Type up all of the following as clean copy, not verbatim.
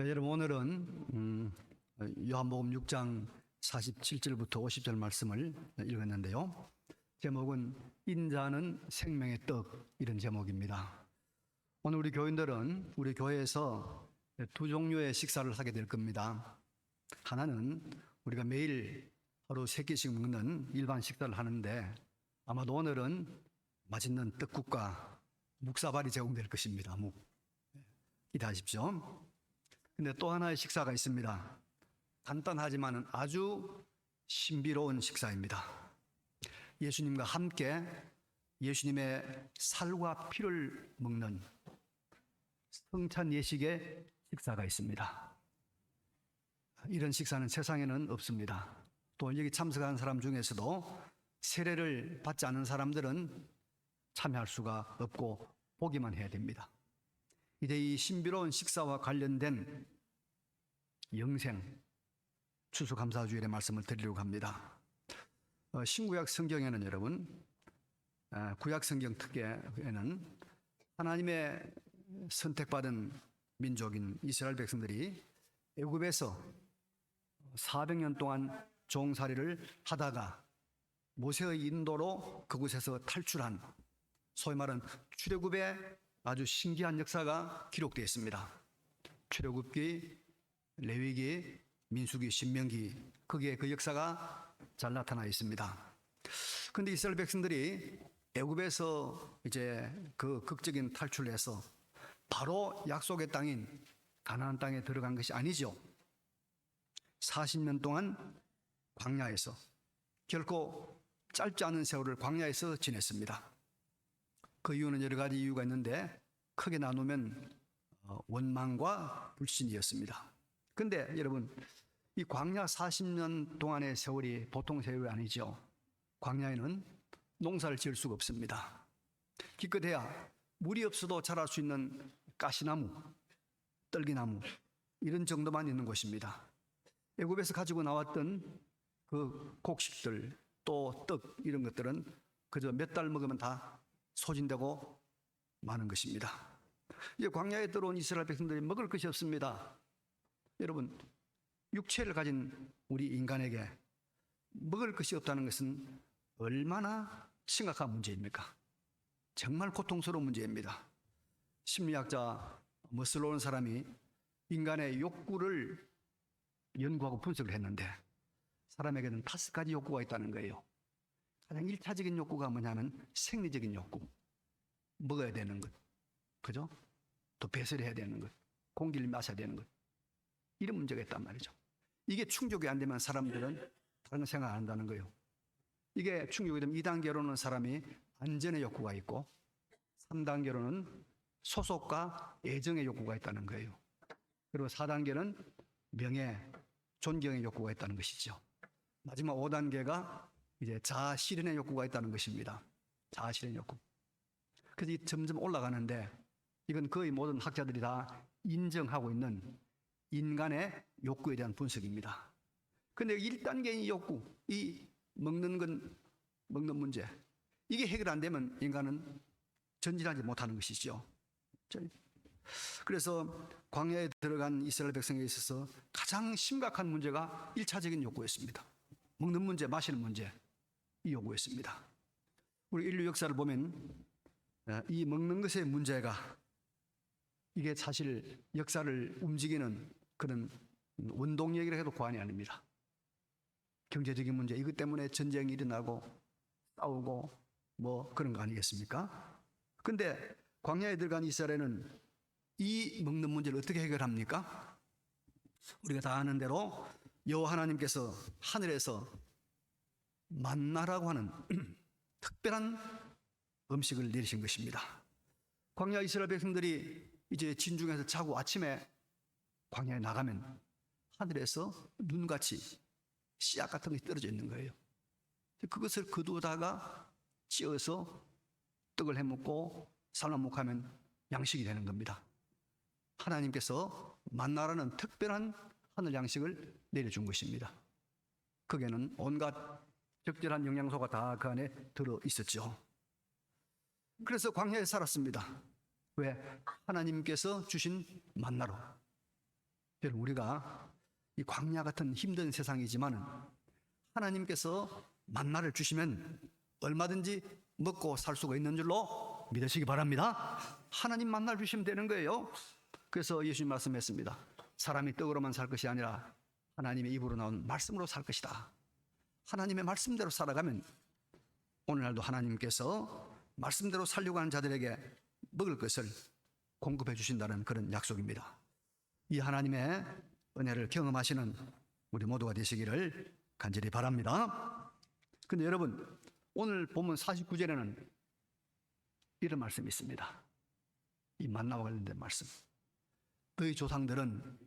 여러분, 오늘은 요한복음 6장 47절부터 50절 말씀을 읽었는데요. 제목은 인자는 생명의 떡, 이런 제목입니다. 오늘 우리 교인들은 우리 교회에서 두 종류의 식사를 하게 될 겁니다. 하나는 우리가 매일 하루 3끼씩 먹는 일반 식사를 하는데, 아마도 오늘은 맛있는 떡국과 묵사발이 제공될 것입니다. 기대하십시오. 근데 또 하나의 식사가 있습니다. 간단하지만 아주 신비로운 식사입니다. 예수님과 함께 예수님의 살과 피를 먹는 성찬 예식의 식사가 있습니다. 이런 식사는 세상에는 없습니다. 또 여기 참석한 사람 중에서도 세례를 받지 않은 사람들은 참여할 수가 없고 보기만 해야 됩니다. 이제 이 신비로운 식사와 관련된 영생 추수감사주일의 말씀을 드리려고 합니다. 신구약 성경에는 여러분, 구약 성경 특계에는 하나님의 선택받은 민족인 이스라엘 백성들이 애굽에서 400년 동안 종살이를 하다가 모세의 인도로 그곳에서 탈출한, 소위 말하는 출애굽의 아주 신기한 역사가 기록되어 있습니다. 출애굽기, 레위기, 민수기, 신명기, 거기에 그 역사가 잘 나타나 있습니다. 그런데 이스라엘 백성들이 애굽에서 이제 그 극적인 탈출을 해서 바로 약속의 땅인 가나안 땅에 들어간 것이 아니죠. 40년 동안 광야에서, 결코 짧지 않은 세월을 광야에서 지냈습니다. 그 이유는 여러 가지 이유가 있는데 크게 나누면 원망과 불신이었습니다. 근데 여러분, 이 광야 40년 동안의 세월이 보통 세월이 아니죠. 광야에는 농사를 지을 수가 없습니다. 기껏해야 물이 없어도 자랄 수 있는 가시나무, 떨기나무, 이런 정도만 있는 곳입니다. 애굽에서 가지고 나왔던 그 곡식들, 또 떡, 이런 것들은 그저 몇 달 먹으면 다 소진되고 마는 것입니다. 이제 광야에 들어온 이스라엘 백성들이 먹을 것이 없습니다. 여러분, 육체를 가진 우리 인간에게 먹을 것이 없다는 것은 얼마나 심각한 문제입니까? 정말 고통스러운 문제입니다. 심리학자 머슬로우라는 사람이 인간의 욕구를 연구하고 분석을 했는데, 사람에게는 5가지 욕구가 있다는 거예요. 가장 1차적인 욕구가 뭐냐면 생리적인 욕구, 먹어야 되는 것, 그죠? 또 배설을 해야 되는 것, 공기를 마셔야 되는 것, 이런 문제가 있단 말이죠. 이게 충족이 안 되면 사람들은 다른 생각 안 한다는 거예요. 이게 충족이 되면 2단계로는 사람이 안전의 욕구가 있고, 3단계로는 소속과 애정의 욕구가 있다는 거예요. 그리고 4단계는 명예, 존경의 욕구가 있다는 것이죠. 마지막 5단계가 이제 자아 실현의 욕구가 있다는 것입니다. 자아 실현 욕구. 그래서 점점 올라가는데, 이건 거의 모든 학자들이 다 인정하고 있는 인간의 욕구에 대한 분석입니다. 그런데 1단계인 욕구, 이 먹는 문제, 이게 해결 안 되면 인간은 전진하지 못하는 것이죠. 그래서 광야에 들어간 이스라엘 백성에 있어서 가장 심각한 문제가 1차적인 욕구였습니다. 먹는 문제, 마시는 문제, 이 요구였습니다. 우리 인류 역사를 보면 이 먹는 것의 문제가, 이게 사실 역사를 움직이는 그런 원동력이라 해도 과언이 아닙니다. 경제적인 문제, 이것 때문에 전쟁이 일어나고 싸우고 뭐 그런 거 아니겠습니까? 근데 광야에 들어간 이스라엘은 이 먹는 문제를 어떻게 해결합니까? 우리가 다 아는 대로 여호와 하나님께서 하늘에서 만나라고 하는 특별한 음식을 내리신 것입니다. 광야 이스라엘 백성들이 이제 진중에서 자고 아침에 광야에 나가면 하늘에서 눈같이 씨앗 같은 것이 떨어져 있는 거예요. 그것을 거두다가 찧어서 떡을 해먹고 삶아 먹으면 양식이 되는 겁니다. 하나님께서 만나라는 특별한 하늘 양식을 내려준 것입니다. 거기에는 온갖 적절한 영양소가 다 그 안에 들어 있었죠. 그래서 광야에 살았습니다. 왜? 하나님께서 주신 만나로. 여러분, 우리가 이 광야 같은 힘든 세상이지만 하나님께서 만나를 주시면 얼마든지 먹고 살 수가 있는 줄로 믿으시기 바랍니다. 하나님 만나를 주시면 되는 거예요. 그래서 예수님 말씀했습니다. 사람이 떡으로만 살 것이 아니라 하나님의 입으로 나온 말씀으로 살 것이다. 하나님의 말씀대로 살아가면 오늘날도 하나님께서 말씀대로 살려고 하는 자들에게 먹을 것을 공급해 주신다는 그런 약속입니다. 이 하나님의 은혜를 경험하시는 우리 모두가 되시기를 간절히 바랍니다. 근데 여러분, 오늘 본문 49절에는 이런 말씀이 있습니다. 이 만나와 관련된 말씀. 너희 조상들은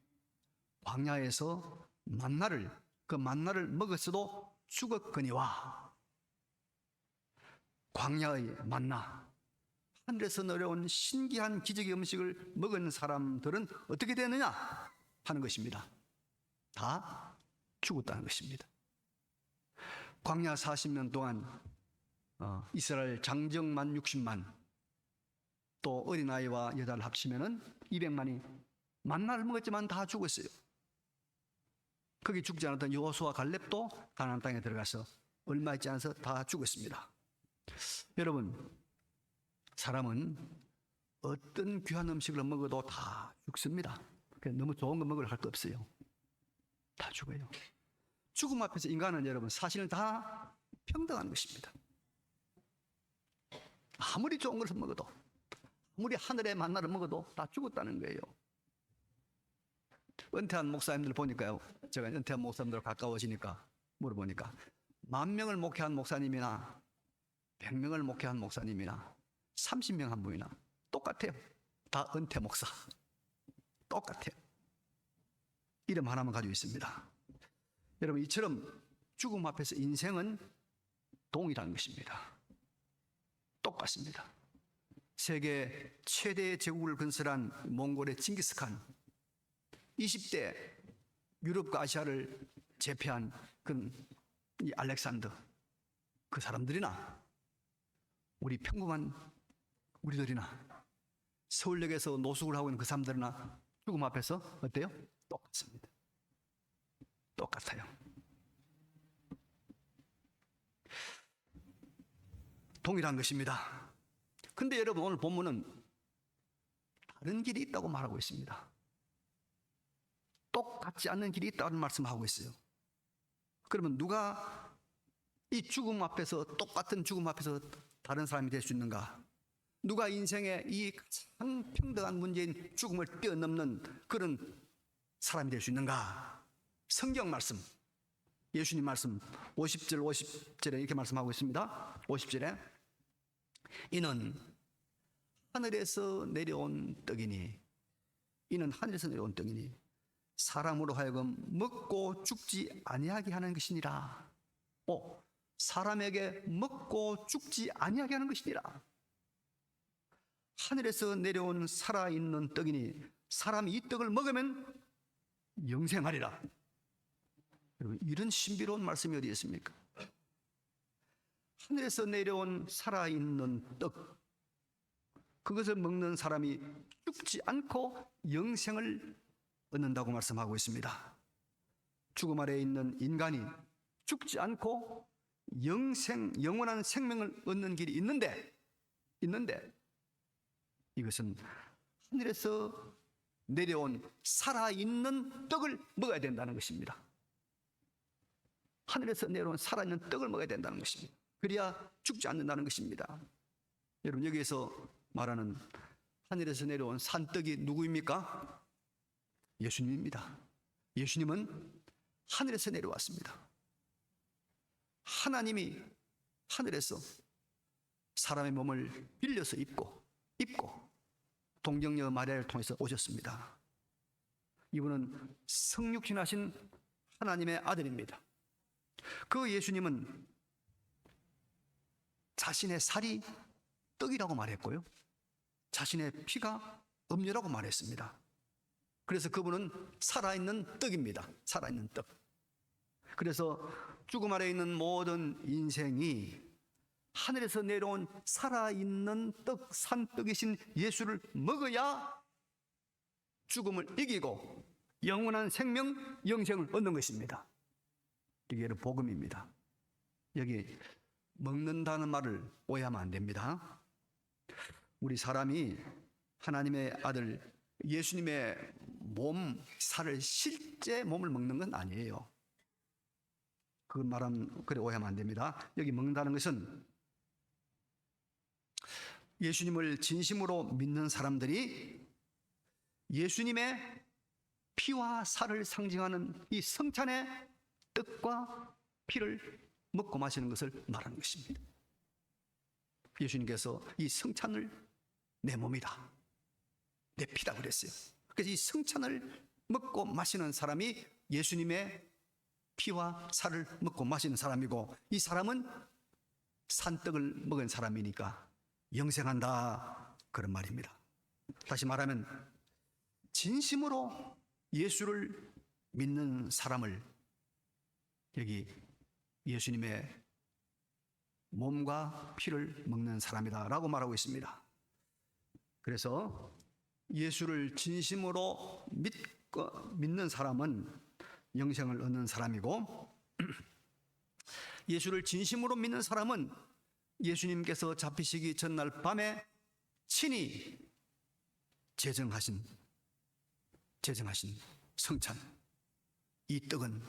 광야에서 그 만나를 먹었어도 죽었거니와. 광야의 만나, 하늘에서 내려온 신기한 기적의 음식을 먹은 사람들은 어떻게 되느냐 하는 것입니다. 다 죽었다는 것입니다. 광야 40년 동안 이스라엘 장정만 60만, 또 어린아이와 여자를 합치면 200만이 만나를 먹었지만 다 죽었어요. 거기 죽지 않았던 여호수아 갈렙도 가나안 땅에 들어가서 얼마 있지 않아서 다 죽었습니다. 여러분, 사람은 어떤 귀한 음식을 먹어도 다 죽습니다. 너무 좋은 거 먹으려 할 거 없어요. 다 죽어요. 죽음 앞에서 인간은 여러분 사실은 다 평등한 것입니다. 아무리 좋은 것을 먹어도, 아무리 하늘의 만나를 먹어도 다 죽었다는 거예요. 은퇴한 목사님들 보니까요, 제가 은퇴한 목사님들 가까워지니까 물어보니까 10,000명을 목회한 목사님이나 100명을 목회한 목사님이나 30명 한 분이나 똑같아요. 다 은퇴 목사. 똑같아요. 이름 하나만 가지고 있습니다. 여러분, 이처럼 죽음 앞에서 인생은 동일한 것입니다. 똑같습니다. 세계 최대 제국을 건설한 몽골의 징기스칸, 20대 유럽과 아시아를 제패한 이 알렉산더, 그 사람들이나 우리 평범한 우리들이나 서울역에서 노숙을 하고 있는 그 사람들이나 죽음 앞에서 어때요? 똑같습니다. 똑같아요. 동일한 것입니다. 근데 여러분, 오늘 본문은 다른 길이 있다고 말하고 있습니다. 똑같지 않는 길이 있다는 말씀하고 있어요. 그러면 누가 이 죽음 앞에서, 똑같은 죽음 앞에서 다른 사람이 될 수 있는가? 누가 인생의 이 가장 평등한 문제인 죽음을 뛰어넘는 그런 사람이 될 수 있는가? 성경 말씀, 예수님 말씀 50절에 이렇게 말씀하고 있습니다. 50절에 이는 하늘에서 내려온 떡이니, 이는 하늘에서 내려온 떡이니 사람으로 하여금 먹고 죽지 아니하게 하는 것이니라. 사람에게 먹고 죽지 아니하게 하는 것이니라. 하늘에서 내려온 살아있는 떡이니 사람이 이 떡을 먹으면 영생하리라. 여러분, 이런 신비로운 말씀이 어디 있습니까? 하늘에서 내려온 살아있는 떡, 그것을 먹는 사람이 죽지 않고 영생을 얻는다고 말씀하고 있습니다. 죽음 아래에 있는 인간이 죽지 않고 영원한 생명을 얻는 길이 있는데 이것은 하늘에서 내려온 살아있는 떡을 먹어야 된다는 것입니다. 하늘에서 내려온 살아있는 떡을 먹어야 된다는 것입니다. 그래야 죽지 않는다는 것입니다. 여러분, 여기에서 말하는 하늘에서 내려온 산떡이 누구입니까? 예수님입니다. 예수님은 하늘에서 내려왔습니다. 하나님이 하늘에서 사람의 몸을 빌려서 입고 동정녀 마리아를 통해서 오셨습니다. 이분은 성육신하신 하나님의 아들입니다. 그 예수님은 자신의 살이 떡이라고 말했고요, 자신의 피가 음료라고 말했습니다. 그래서 그분은 살아있는 떡입니다. 살아있는 떡. 그래서 죽음 아래에 있는 모든 인생이 하늘에서 내려온 살아있는 떡, 산떡이신 예수를 먹어야 죽음을 이기고 영원한 생명, 영생을 얻는 것입니다. 이게 복음입니다. 여기 먹는다는 말을 오해하면 안 됩니다. 우리 사람이 하나님의 아들 예수님의 몸, 살을 실제 몸을 먹는 건 아니에요. 그 말은 그래 오해하면 안 됩니다. 여기 먹는다는 것은 예수님을 진심으로 믿는 사람들이 예수님의 피와 살을 상징하는 이 성찬의 떡과 피를 먹고 마시는 것을 말하는 것입니다. 예수님께서 이 성찬을 내 몸이다, 내 피다 그랬어요. 그래서 이 성찬을 먹고 마시는 사람이 예수님의 피와 살을 먹고 마시는 사람이고, 이 사람은 산떡을 먹은 사람이니까 영생한다, 그런 말입니다. 다시 말하면 진심으로 예수를 믿는 사람을 여기 예수님의 몸과 피를 먹는 사람이다 라고 말하고 있습니다. 그래서 예수를 진심으로 믿는 사람은 영생을 얻는 사람이고, 예수를 진심으로 믿는 사람은 예수님께서 잡히시기 전날 밤에 친히 제정하신 성찬, 이 떡은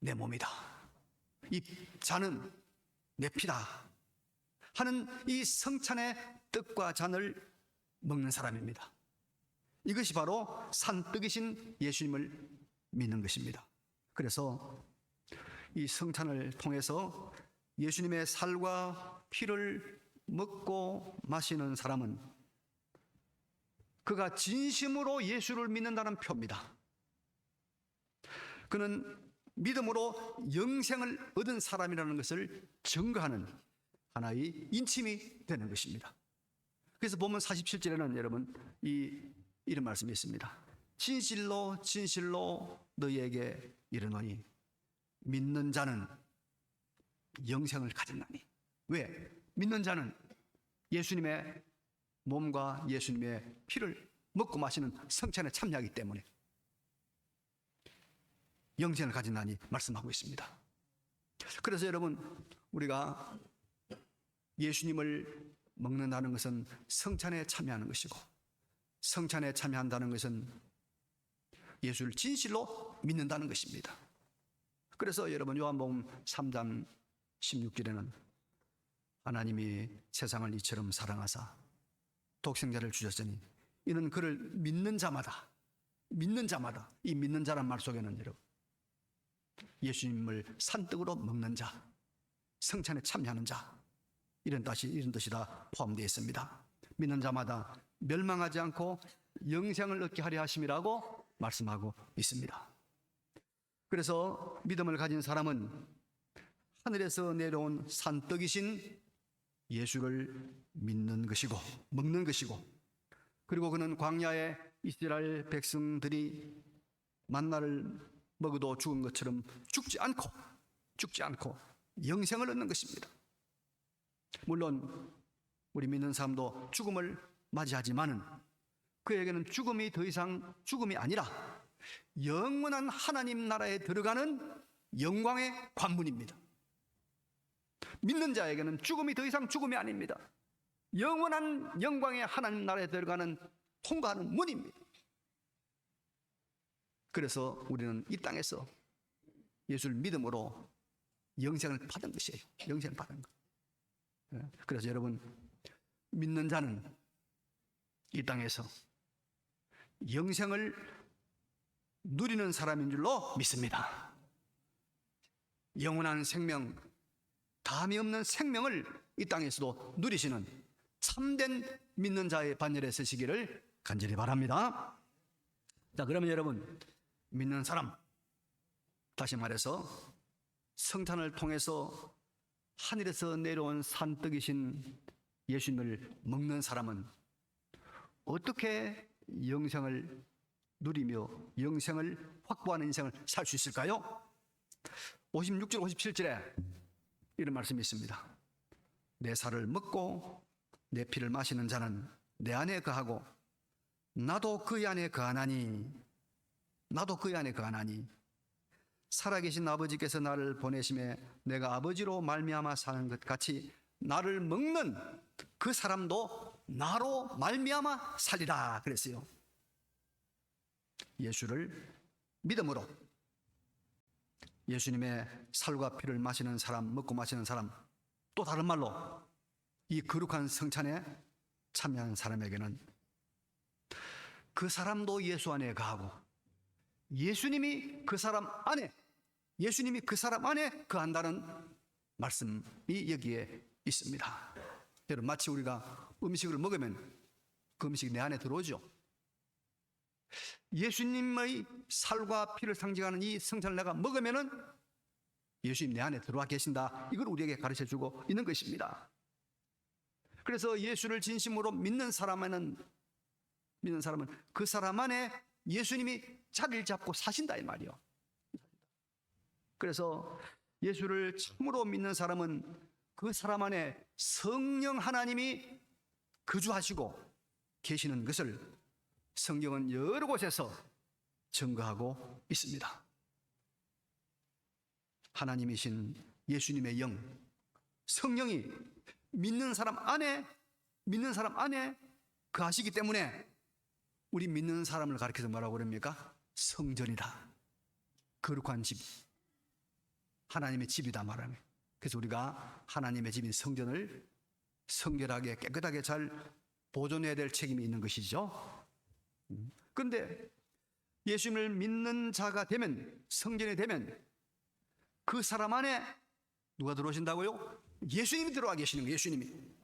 내 몸이다, 이 잔은 내 피다 하는 이 성찬의 떡과 잔을 먹는 사람입니다. 이것이 바로 산떡이신 예수님을 믿는 것입니다. 그래서 이 성찬을 통해서 예수님의 살과 피를 먹고 마시는 사람은 그가 진심으로 예수를 믿는다는 표입니다. 그는 믿음으로 영생을 얻은 사람이라는 것을 증거하는 하나의 인침이 되는 것입니다. 그래서 보면 47절에는 여러분 이런 말씀이 있습니다. 진실로 진실로 너희에게 이르노니 믿는 자는 영생을 가졌나니. 왜? 믿는 자는 예수님의 몸과 예수님의 피를 먹고 마시는 성찬에 참여하기 때문에 영생을 가졌나니 말씀하고 있습니다. 그래서 여러분, 우리가 예수님을 먹는다는 것은 성찬에 참여하는 것이고, 성찬에 참여한다는 것은 예수를 진실로 믿는다는 것입니다. 그래서 여러분, 요한복음 3장 16절에는 하나님이 세상을 이처럼 사랑하사 독생자를 주셨으니 이는 그를 믿는 자마다, 이 믿는 자란 말 속에는 여러분, 예수님을 산떡으로 먹는 자, 성찬에 참여하는 자, 이런 뜻이 다 포함되어 있습니다. 믿는 자마다 멸망하지 않고 영생을 얻게 하려 하심이라고 말씀하고 있습니다. 그래서 믿음을 가진 사람은 하늘에서 내려온 산떡이신 예수를 믿는 것이고 먹는 것이고, 그리고 그는 광야에 이스라엘 백성들이 만나를 먹어도 죽은 것처럼 죽지 않고 영생을 얻는 것입니다. 물론 우리 믿는 사람도 죽음을 맞이하지만은 그에게는 죽음이 더 이상 죽음이 아니라 영원한 하나님 나라에 들어가는 영광의 관문입니다. 믿는 자에게는 죽음이 더 이상 죽음이 아닙니다. 영원한 영광의 하나님 나라에 들어가는 통과하는 문입니다. 그래서 우리는 이 땅에서 예수를 믿음으로 영생을 받은 것이에요. 영생을 받은 것. 그래서 여러분, 믿는 자는 이 땅에서 영생을 누리는 사람인 줄로 믿습니다. 영원한 생명, 다함이 없는 생명을 이 땅에서도 누리시는 참된 믿는 자의 반열에 서시기를 간절히 바랍니다. 자, 그러면 여러분, 믿는 사람, 다시 말해서 성찬을 통해서 하늘에서 내려온 산떡이신 예수님을 먹는 사람은 어떻게 영생을 누리며 영생을 확보하는 인생을 살 수 있을까요? 56절 57절에 이런 말씀이 있습니다. 내 살을 먹고 내 피를 마시는 자는 내 안에 거하고 나도 그의 안에 거하나니 나도 그의 안에 거하나니 살아계신 아버지께서 나를 보내심에 내가 아버지로 말미암아 사는 것 같이 나를 먹는 그 사람도 나로 말미암아 살리라 그랬어요. 예수를 믿음으로 예수님의 살과 피를 마시는 사람, 먹고 마시는 사람, 또 다른 말로 이 거룩한 성찬에 참여하는 사람에게는 그 사람도 예수 안에 거하고 예수님이 그 사람 안에 거한다는 말씀이 여기에 있습니다. 여러분, 마치 우리가 음식을 먹으면 그 음식이 내 안에 들어오죠. 예수님의 살과 피를 상징하는 이 성찬을 내가 먹으면은 예수님 내 안에 들어와 계신다. 이걸 우리에게 가르쳐 주고 있는 것입니다. 그래서 예수를 진심으로 믿는 사람은 그 사람 안에 예수님이 자리를 잡고 사신다 이 말이요. 그래서 예수를 참으로 믿는 사람은 그 사람 안에 성령 하나님이 거주하시고 계시는 것을 성경은 여러 곳에서 증거하고 있습니다. 하나님이신 예수님의 영, 성령이 믿는 사람 안에 거하시기 때문에 우리 믿는 사람을 가리켜서 뭐라고 그럽니까? 성전이다. 거룩한 집, 하나님의 집이다 말하는. 그래서 우리가 하나님의 집인 성전을 성결하게 깨끗하게 잘 보존해야 될 책임이 있는 것이죠. 그런데 예수님을 믿는 자가 되면, 성전이 되면 그 사람 안에 누가 들어오신다고요? 예수님이 들어와 계시는 거예요. 예수님이.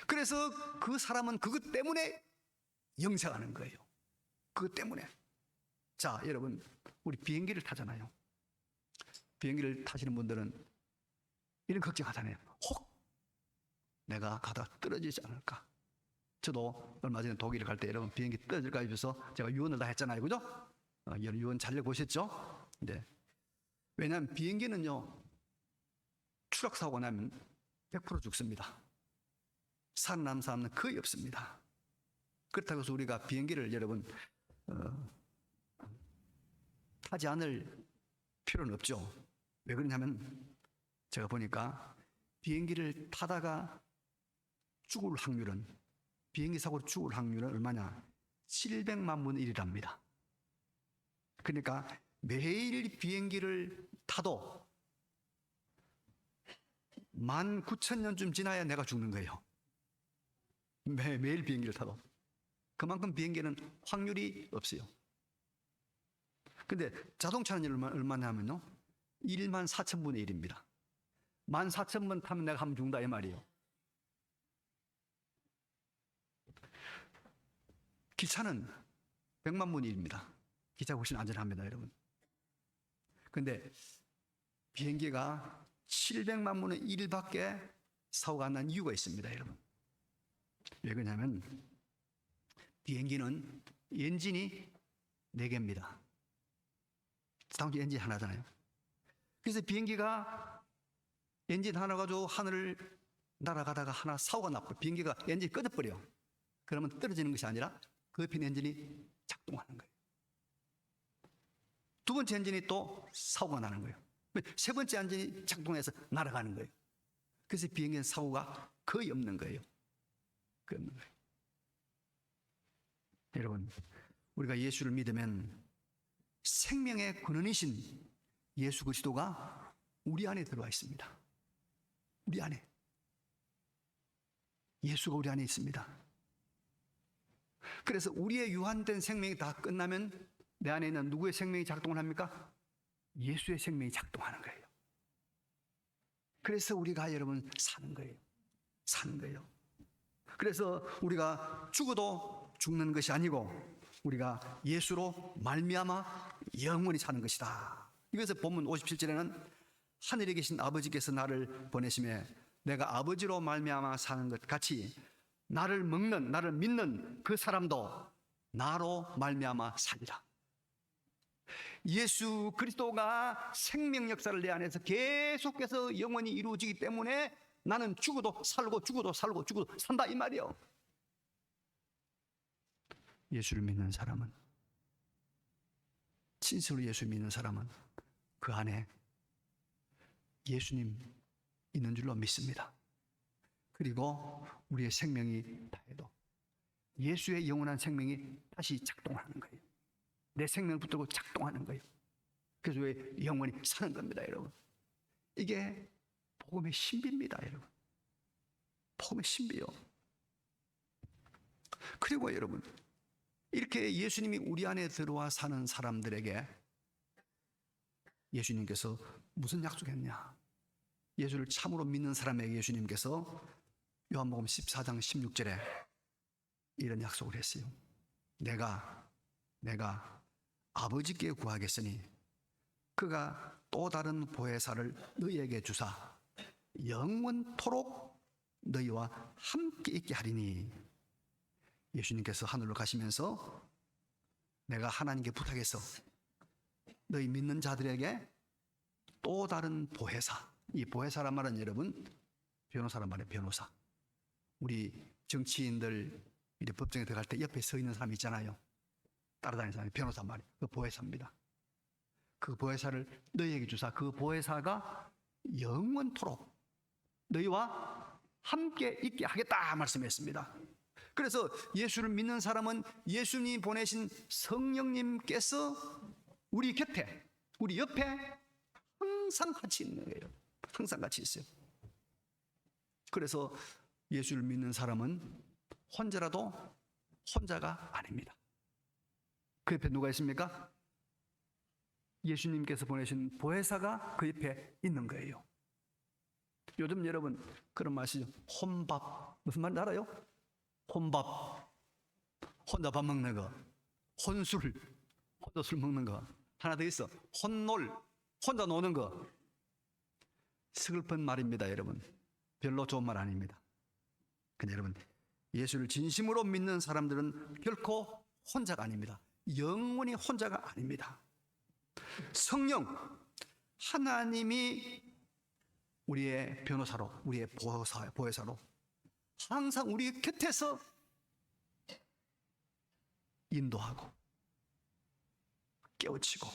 그래서 그 사람은 그것 때문에 영생하는 거예요. 그것 때문에. 자, 여러분, 우리 비행기를 타잖아요. 비행기를 타시는 분들은 이런 걱정하잖아요. 혹 내가 가다가 떨어지지 않을까. 저도 얼마 전에 독일을 갈 때 여러분 비행기 떨어질까 해서 제가 유언을 다 했잖아요. 그죠? 유언 잘 읽어보셨죠? 네. 왜냐하면 비행기는요, 추락사고 나면 100% 죽습니다. 살아남은 사람은 거의 없습니다. 그렇다고 해서 우리가 비행기를 여러분 타지 않을 필요는 없죠. 왜 그러냐면 제가 보니까 비행기를 타다가 죽을 확률은, 비행기 사고로 죽을 확률은 얼마냐? 700만 분의 1이랍니다. 그러니까 매일 비행기를 타도 19,000년쯤 지나야 내가 죽는 거예요. 매일 비행기를 타도. 그만큼 비행기는 확률이 없어요. 근데 자동차는 얼마냐면요, 14,000분의 1입니다. 14,000번 타면 내가 한번 죽는다 이 말이에요. 기차는 100만 분의 1입니다. 기차가 훨씬 안전합니다, 여러분. 근데 비행기가 700만 분의 1밖에 사고가 안 난 이유가 있습니다, 여러분. 왜 그러냐면 비행기는 엔진이 4개입니다. 자동차 엔진 하나잖아요. 그래서 비행기가 엔진 하나 가지고 하늘을 날아가다가 하나 사고가 나고 비행기가 엔진이 꺼져버려. 그러면 떨어지는 것이 아니라 그 옆에 있는 엔진이 작동하는 거예요. 두 번째 엔진이 또 사고가 나는 거예요. 세 번째 엔진이 작동해서 날아가는 거예요. 그래서 비행기는 사고가 거의 없는 거예요. 거의 없는 거예요. 여러분, 우리가 예수를 믿으면 생명의 근원이신 예수 그리스도가 우리 안에 들어와 있습니다. 우리 안에. 예수가 우리 안에 있습니다. 그래서 우리의 유한된 생명이 다 끝나면 내 안에 있는 누구의 생명이 작동을 합니까? 예수의 생명이 작동하는 거예요. 그래서 우리가 여러분 사는 거예요. 사는 거예요. 그래서 우리가 죽어도 죽는 것이 아니고 우리가 예수로 말미암아 영원히 사는 것이다. 이것을 본문 57절에는 하늘에 계신 아버지께서 나를 보내심에 내가 아버지로 말미암아 사는 것 같이 나를 먹는, 나를 믿는 그 사람도 나로 말미암아 살리라. 예수 그리스도가 생명 역사를 내 안에서 계속해서 영원히 이루어지기 때문에 나는 죽어도 살고 죽어도 살고 죽어도 산다 이 말이요. 예수를 믿는 사람은 진실로 예수 믿는 사람은 그 안에 예수님 있는 줄로 믿습니다. 그리고 우리의 생명이 다해도 예수의 영원한 생명이 다시 작동하는 거예요. 내 생명을 붙들고 작동하는 거예요. 그래서 왜 영원히 사는 겁니다, 여러분. 이게 복음의 신비입니다, 여러분. 복음의 신비요. 그리고 여러분, 이렇게 예수님이 우리 안에 들어와 사는 사람들에게 예수님께서 무슨 약속했냐? 예수를 참으로 믿는 사람에게 예수님께서 요한복음 14장 16절에 이런 약속을 했어요. 내가 아버지께 구하겠으니 그가 또 다른 보혜사를 너희에게 주사 영원토록 너희와 함께 있게 하리니. 예수님께서 하늘로 가시면서 내가 하나님께 부탁해서 너희 믿는 자들에게 또 다른 보혜사, 이 보혜사란 말은 여러분 변호사란 말이에요. 변호사. 우리 정치인들 이제 법정에 들어갈 때 옆에 서 있는 사람 있잖아요. 따라다니는 사람이 변호사 말이에요. 그 보혜사입니다. 그 보혜사를 너희에게 주사 그 보혜사가 영원토록 너희와 함께 있게 하겠다 말씀했습니다. 그래서 예수를 믿는 사람은 예수님이 보내신 성령님께서 우리 곁에, 우리 옆에 항상 같이 있는 거예요. 항상 같이 있어요. 그래서 예수를 믿는 사람은 혼자라도 혼자가 아닙니다. 그 옆에 누가 있습니까? 예수님께서 보내신 보혜사가 그 옆에 있는 거예요. 요즘 여러분 그런 말이죠. 혼밥. 무슨 말인지 알아요? 혼밥. 혼자 밥 먹는 거. 혼술. 혼자 술 먹는 거. 하나 더 있어. 혼놀. 혼자 노는 거. 슬픈 말입니다, 여러분. 별로 좋은 말 아닙니다. 근데 여러분, 예수를 진심으로 믿는 사람들은 결코 혼자가 아닙니다. 영원히 혼자가 아닙니다. 성령, 하나님이 우리의 변호사로, 우리의 보혜사로 항상 우리 곁에서 인도하고 깨우치고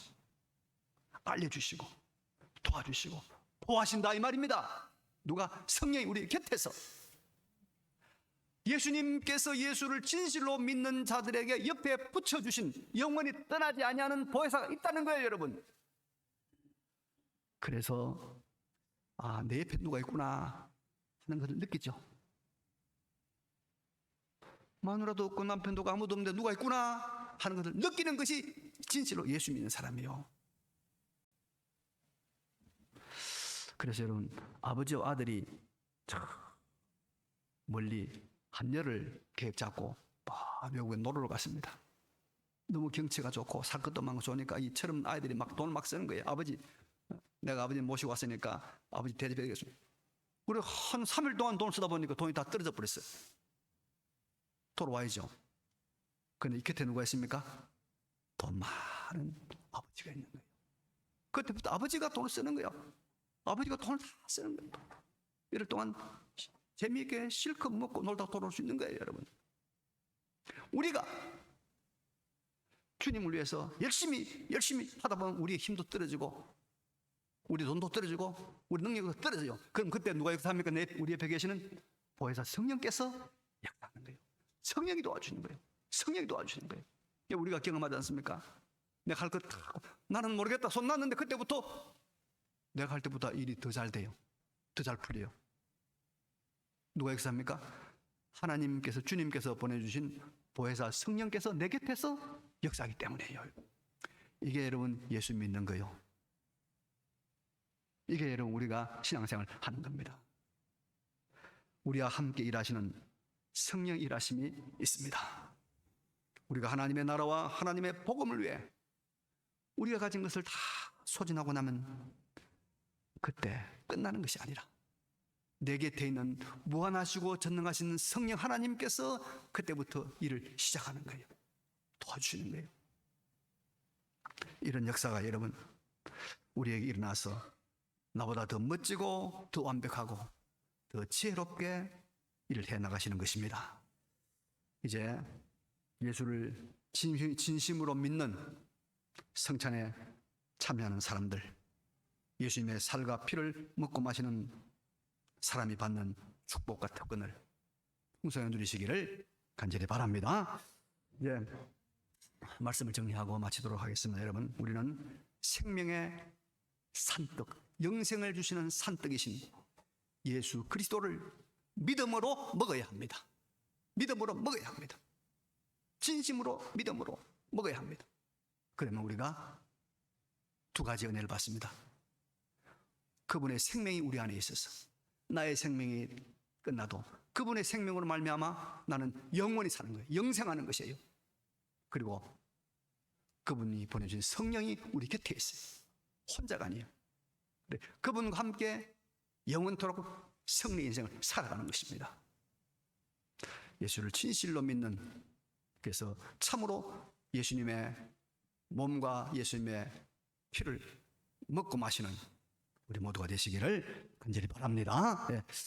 알려주시고 도와주시고 보호하신다 이 말입니다. 누가? 성령이 우리 곁에서. 예수님께서 예수를 진실로 믿는 자들에게 옆에 붙여주신 영원히 떠나지 아니하는 보혜사가 있다는 거예요, 여러분. 그래서 내 옆에 누가 있구나 하는 것을 느끼죠. 마누라도 없고 남편도 없고 아무도 없는데 누가 있구나 하는 것을 느끼는 것이 진실로 예수 믿는 사람이에요. 그래서 여러분, 아버지와 아들이 멀리 한여를 계획 잡고 외국에 놀러 갔습니다. 너무 경치가 좋고 살 것도 많고 좋으니까 이처럼 아이들이 막 돈을 막 쓰는 거예요. 아버지, 내가 아버지 모시고 왔으니까 아버지 대접해드리겠습니다. 우리 한 3일 동안 돈을 쓰다 보니까 돈이 다 떨어져 버렸어요. 돌아와야죠. 그런데 이 곁에 누가 있습니까? 돈 많은 아버지가 있는 거예요. 그때부터 아버지가 돈을 쓰는 거예요. 아버지가 돈을 다 쓰는 거예요. 이럴 동안 재미있게 실컷 먹고 놀다 돌아올 수 있는 거예요, 여러분. 우리가 주님을 위해서 열심히 하다 보면 우리의 힘도 떨어지고 우리 돈도 떨어지고 우리 능력도 떨어져요. 그럼 그때 누가 역사합니까? 우리 옆에 계시는 보혜사 성령께서 역사하는 거예요. 성령이 도와주는 거예요. 성령이 도와주는 거예요. 우리가 경험하지 않습니까? 내가 할 것 나는 모르겠다 손 놨는데 그때부터 내가 할 때보다 일이 더 잘 돼요. 더 잘 풀려요. 누가 역사합니까? 하나님께서, 주님께서 보내주신 보혜사 성령께서 내 곁에서 역사하기 때문이에요. 이게 여러분 예수 믿는 거예요. 이게 여러분 우리가 신앙생활 하는 겁니다. 우리와 함께 일하시는 성령 일하심이 있습니다. 우리가 하나님의 나라와 하나님의 복음을 위해 우리가 가진 것을 다 소진하고 나면 그때 끝나는 것이 아니라 내 곁에 있는 무한하시고 전능하신 성령 하나님께서 그때부터 일을 시작하는 거예요. 도와주시는 거예요. 이런 역사가 여러분 우리에게 일어나서 나보다 더 멋지고 더 완벽하고 더 지혜롭게 일을 해나가시는 것입니다. 이제 예수를 진심으로 믿는 성찬에 참여하는 사람들, 예수님의 살과 피를 먹고 마시는 사람이 받는 축복과 특권을 풍성히 누리시기를 간절히 바랍니다. 이제 말씀을 정리하고 마치도록 하겠습니다. 여러분, 우리는 생명의 산떡, 영생을 주시는 산떡이신 예수 그리스도를 믿음으로 먹어야 합니다. 믿음으로 먹어야 합니다. 진심으로 믿음으로 먹어야 합니다. 그러면 우리가 두 가지 은혜를 받습니다. 그분의 생명이 우리 안에 있어서 나의 생명이 끝나도 그분의 생명으로 말미암아 나는 영원히 사는 거예요. 영생하는 것이에요. 그리고 그분이 보내주신 성령이 우리 곁에 있어요. 혼자가 아니에요. 그분과 함께 영원토록 승리 인생을 살아가는 것입니다. 예수를 진실로 믿는, 그래서 참으로 예수님의 몸과 예수님의 피를 먹고 마시는 우리 모두가 되시기를 간절히 바랍니다. 네.